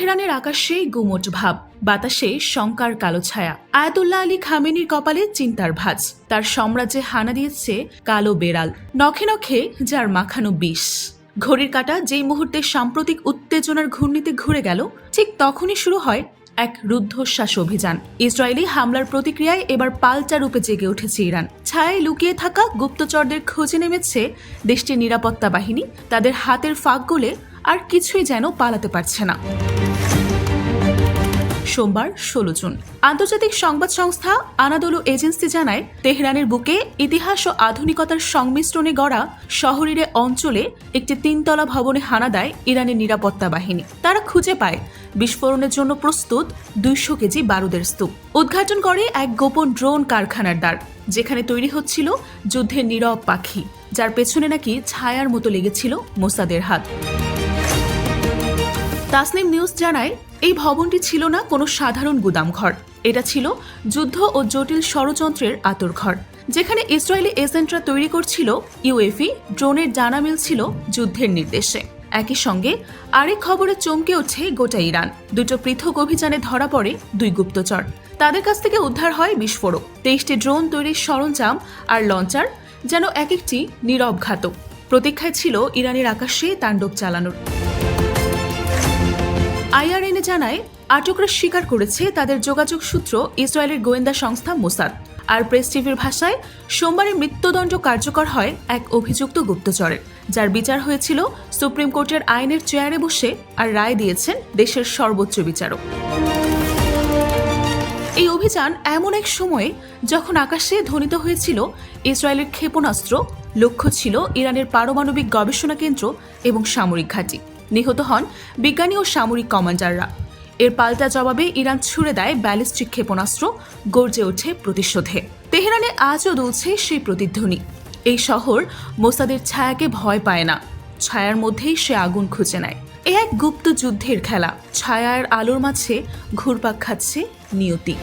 তেহরানের আকাশে গুমোট ভাব, বাতাসে শঙ্কার কালো ছায়া। আয়াতুল্লাহ আলী খামেনির কপালে চিন্তার ভাঁজ। তার সাম্রাজ্যে হানা দিয়েছে কালো বেড়াল, নখে নখে যার মাখানো বিষ। ঘড়ির কাঁটা যেই মুহূর্তে সাম্প্রতিক উত্তেজনার ঘূর্ণিতে ঘুরে গেল, ঠিক তখনই শুরু হয় এক রুদ্ধশ্বাস অভিযান। ইসরায়েলি হামলার প্রতিক্রিয়ায় এবার পাল্টা রূপে জেগে উঠেছে ইরান। ছায়ায় লুকিয়ে থাকা গুপ্তচরদের খোঁজে নেমেছে দেশটির নিরাপত্তা বাহিনী। তাদের হাতের ফাঁক গলে আর কিছুই যেন পালাতে পারছে না। সোমবার 16 জুন আন্তর্জাতিক সংবাদ সংস্থা আনাদোলু এজেন্সি জানায়, তেহরানের বুকে ইতিহাস ও আধুনিকতার সংমিশ্রণে গড়া শহরের অঞ্চলে একটি 3তলা ভবনে হানা দেয় ইরানের নিরাপত্তা বাহিনী। তারা খুঁজে পায় বিস্ফোরণের জন্য প্রস্তুত 200 কেজি বারুদের স্তূপ। উদ্ঘাটন করে এক গোপন ড্রোন কারখানার দ্বার, যেখানে তৈরি হচ্ছিল যুদ্ধের নীরব পাখি, যার পেছনে নাকি ছায়ার মতো লেগেছিল মোসাদের হাত। তাসনিম নিউজ জানায়, এই ভবনটি ছিল না কোনো সাধারণ গুদামঘর। এটা ছিল যুদ্ধ ও জটিল ষড়যন্ত্রের আঁতরঘর, যেখানে ইসরায়েলি এজেন্টরা তৈরি করছিল ইউএভি ড্রোনের ডানা মিলছিল যুদ্ধের নির্দেশে। একই সঙ্গে আরেক খবরে চমকে ওঠে গোটা ইরান। দুটো পৃথক অভিযানে ধরা পড়ে 2 গুপ্তচর। তাদের কাছ থেকে উদ্ধার হয় বিস্ফোরক, 23টি ড্রোন তৈরির সরঞ্জাম আর লঞ্চার, যেন এক একটি নীরব ঘাতক। প্রতীক্ষায় ছিল ইরানের আকাশে তাণ্ডব চালানোর। আইআরএনএ জানায়, আটকরা স্বীকার করেছে তাদের যোগাযোগ সূত্র ইসরায়েলের গোয়েন্দা সংস্থা মোসাদ। আর প্রেস টিভির ভাষায়, সোমবারে মৃত্যুদণ্ড কার্যকর হয় এক অভিযুক্ত গুপ্তচরের, যার বিচার হয়েছিল সুপ্রিম কোর্টের আইনের চেয়ারে বসে, আর রায় দিয়েছেন দেশের সর্বোচ্চ বিচারক। এই অভিযান এমন এক সময়ে যখন আকাশে ধ্বনিত হয়েছিল ইসরায়েলের ক্ষেপণাস্ত্র, লক্ষ্য ছিল ইরানের পারমাণবিক গবেষণা কেন্দ্র এবং সামরিক ঘাঁটি। নিহত হন বিজ্ঞানী ও সামরিক কমান্ডাররা। এর পাল্টা জবাবে ইরান ছুড়ে দেয় ব্যালিস্টিক ক্ষেপণাস্ত্র, গর্জে ওঠে প্রতিশোধে। তেহরানে আজও দুলছে সেই প্রতিধ্বনি। এই শহর মোসাদের ছায়াকে ভয় পায় না, ছায়ার মধ্যেই সে আগুন খুঁজে নেয়। এ এক গুপ্ত যুদ্ধের খেলা, ছায়ার আলোর মাঝে ঘুরপাক খাচ্ছে নিয়তি।